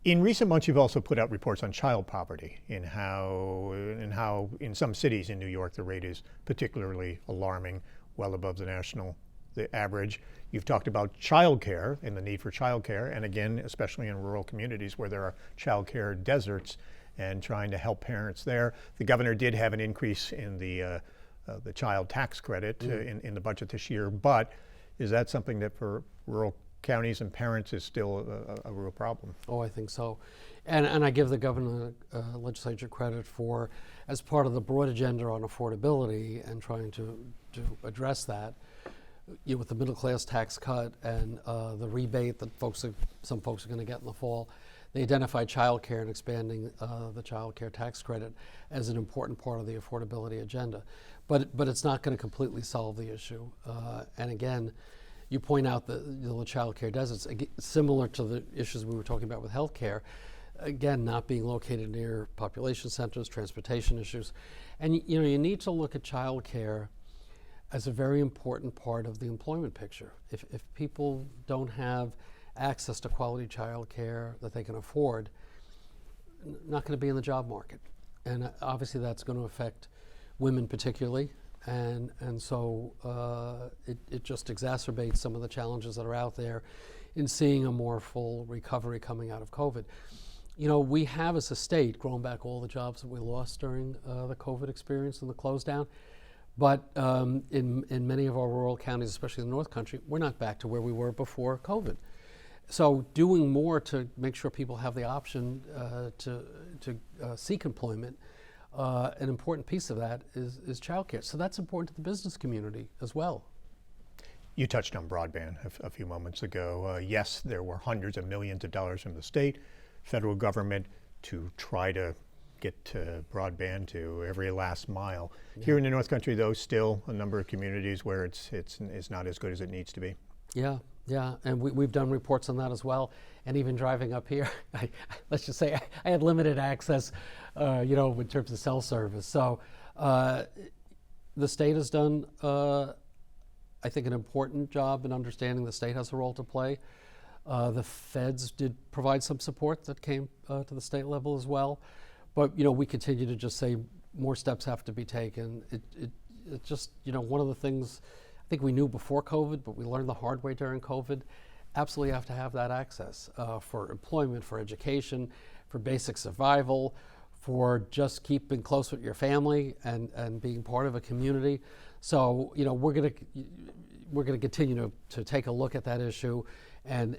In recent months, you've also put out reports on child poverty and how in some cities in New York the rate is particularly alarming, well above the average. You've talked about childcare and the need for childcare, and again, especially in rural communities where there are childcare deserts, and trying to help parents there. The governor did have an increase in the child tax credit in the budget this year, but is that something that for rural counties and parents is still a real problem? Oh, I think so. And I give the governor legislature credit for, as part of the broad agenda on affordability and trying to address that, with the middle class tax cut and the rebate that some folks are going to get in the fall, they identified child care and expanding the child care tax credit as an important part of the affordability agenda. But it's not going to completely solve the issue. And again, you point out the child care deserts, similar to the issues we were talking about with health care, again, not being located near population centers, transportation issues. And you need to look at child care as a very important part of the employment picture. If people don't have access to quality child care that they can afford, not going to be in the job market. And obviously that's going to affect women particularly. And so it just exacerbates some of the challenges that are out there in seeing a more full recovery coming out of COVID. We have as a state grown back all the jobs that we lost during the COVID experience and the close down. But in many of our rural counties, especially in the North Country, we're not back to where we were before COVID. So doing more to make sure people have the option to seek employment, an important piece of that is childcare. So that's important to the business community as well. You touched on broadband a few moments ago. Yes, there were hundreds of millions of dollars from the state, federal government to try to get broadband to every last mile. Yeah. Here in the North Country, though, still a number of communities where it's not as good as it needs to be. Yeah, and we've done reports on that as well. And even driving up here, let's just say I had limited access, in terms of cell service. So the state has done, I think, an important job in understanding the state has a role to play. The feds did provide some support that came to the state level as well. But, we continue to just say more steps have to be taken. It just, one of the things I think we knew before COVID, but we learned the hard way during COVID, absolutely have to have that access for employment, for education, for basic survival, for just keeping close with your family and being part of a community. So, we're going to continue to take a look at that issue and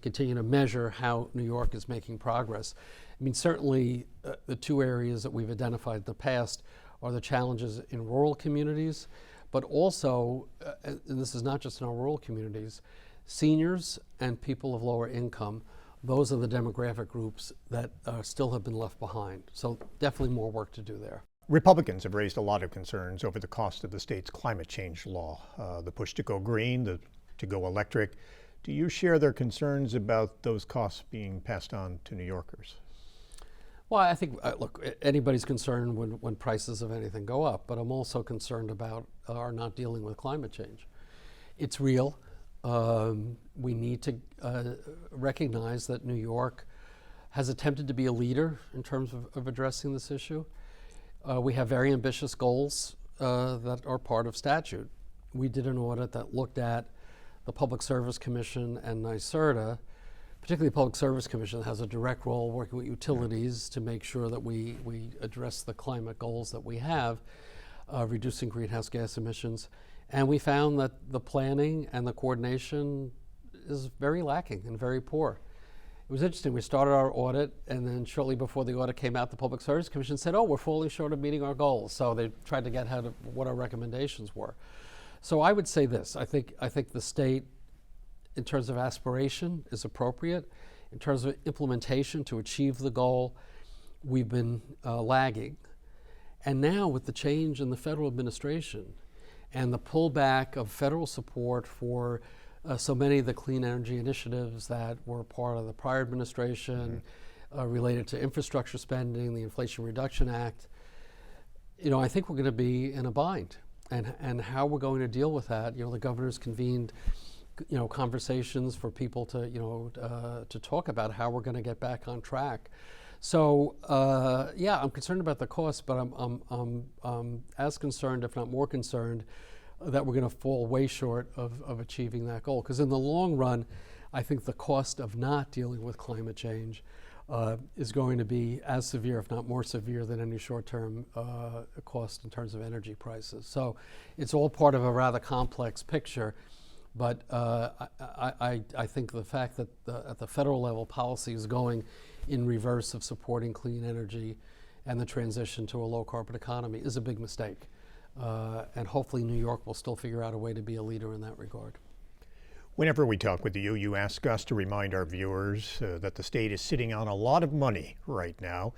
continue to measure how New York is making progress. I mean, certainly the two areas that we've identified in the past are the challenges in rural communities, but also, and this is not just in our rural communities, seniors and people of lower income. Those are the demographic groups that still have been left behind. So definitely more work to do there. Republicans have raised a lot of concerns over the cost of the state's climate change law, the push to go green, to go electric. Do you share their concerns about those costs being passed on to New Yorkers? Well, I think, look, anybody's concerned when prices of anything go up, but I'm also concerned about our not dealing with climate change. It's real. We need to recognize that New York has attempted to be a leader in terms of addressing this issue. We have very ambitious goals that are part of statute. We did an audit that looked at the Public Service Commission and NYSERDA, particularly the Public Service Commission has a direct role working with utilities to make sure that we address the climate goals that we have, reducing greenhouse gas emissions. And we found that the planning and the coordination is very lacking and very poor. It was interesting, we started our audit, and then shortly before the audit came out, the Public Service Commission said, we're falling short of meeting our goals. So they tried to get ahead of what our recommendations were. So I would say this, I think the state, in terms of aspiration, is appropriate. In terms of implementation to achieve the goal, we've been lagging. And now with the change in the federal administration and the pullback of federal support for so many of the clean energy initiatives that were part of the prior administration, related to infrastructure spending, the Inflation Reduction Act, I think we're going to be in a bind. And how we're going to deal with that, the governor's convened conversations for people to, to talk about how we're going to get back on track. So yeah, I'm concerned about the cost, but I'm as concerned, if not more concerned, that we're going to fall way short of achieving that goal. Because in the long run, I think the cost of not dealing with climate change is going to be as severe, if not more severe, than any short-term cost in terms of energy prices. So it's all part of a rather complex picture. But I think the fact that at the federal level, policy is going in reverse of supporting clean energy and the transition to a low-carbon economy is a big mistake. And hopefully New York will still figure out a way to be a leader in that regard. Whenever we talk with you, you ask us to remind our viewers that the state is sitting on a lot of money right now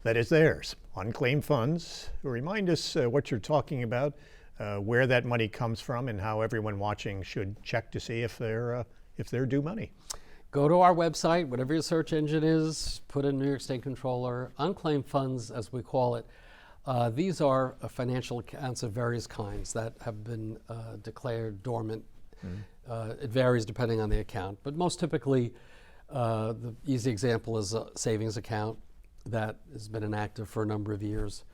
that is theirs, unclaimed funds. Remind us what you're talking about, where that money comes from, and how everyone watching should check to see if they're due money. Go to our website, whatever your search engine is, put in New York State Comptroller, unclaimed funds, as we call it. These are financial accounts of various kinds that have been declared dormant. It varies depending on the account, but most typically, the easy example is a savings account that has been inactive for a number of years.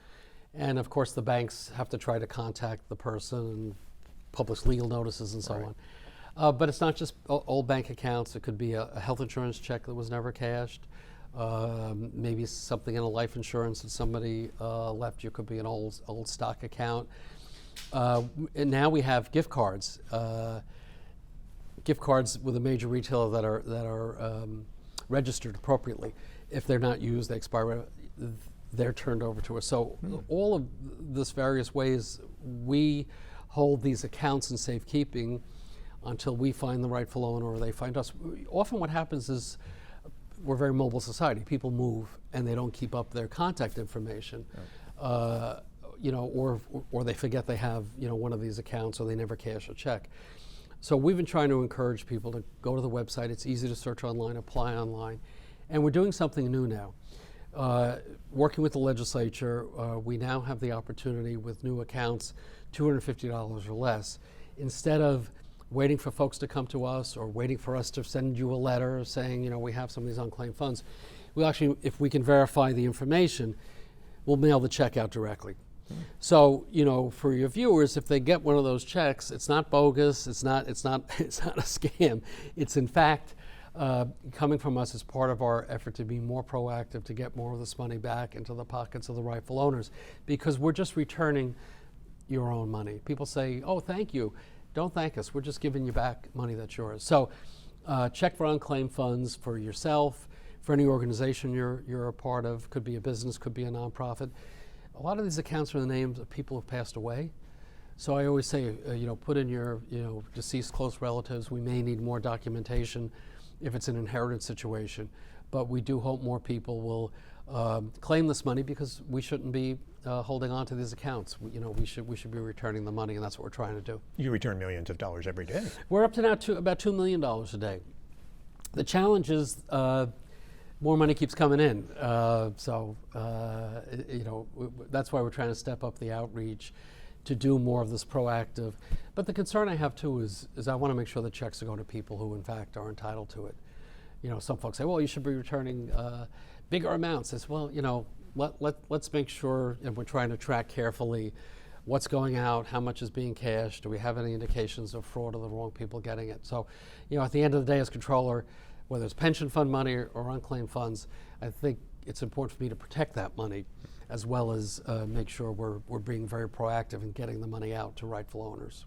And of course, the banks have to try to contact the person and publish legal notices and so on. But it's not just old bank accounts. It could be a health insurance check that was never cashed. Maybe something in a life insurance that somebody left you. Could be an old stock account. And now we have gift cards. Gift cards with a major retailer that are registered appropriately. If they're not used, they expire. They're turned over to us. So all of this various ways we hold these accounts in safekeeping until we find the rightful owner or they find us. Often what happens is we're a very mobile society. People move and they don't keep up their contact information. Or they forget they have one of these accounts, or they never cash a check. So we've been trying to encourage people to go to the website. It's easy to search online, apply online, and we're doing something new now. Working with the legislature, we now have the opportunity with new accounts, $250 or less, instead of waiting for folks to come to us or waiting for us to send you a letter saying, we have some of these unclaimed funds. We actually, if we can verify the information, we'll mail the check out directly. So, for your viewers, if they get one of those checks, it's not bogus, it's not a scam. It's in fact coming from us as part of our effort to be more proactive, to get more of this money back into the pockets of the rightful owners, because we're just returning your own money. People say, oh, thank you. Don't thank us. We're just giving you back money that's yours. So check for unclaimed funds for yourself, for any organization you're a part of. Could be a business, could be a nonprofit. A lot of these accounts are the names of people who've passed away. So I always say, put in your, deceased close relatives. We may need more documentation if it's an inheritance situation, but we do hope more people will claim this money, because we shouldn't be holding on to these accounts. We should be returning the money, and that's what we're trying to do. You return millions of dollars every day. We're up to now about $2 million a day. The challenge is more money keeps coming in. That's why we're trying to step up the outreach to do more of this proactive. But the concern I have too is I want to make sure the checks are going to people who in fact are entitled to it. Some folks say, well, you should be returning bigger amounts. I say, well, let's make sure, and we're trying to track carefully what's going out, how much is being cashed, do we have any indications of fraud or the wrong people getting it. So, at the end of the day as controller, whether it's pension fund money or unclaimed funds, I think it's important for me to protect that money, as well as make sure we're being very proactive in getting the money out to rightful owners.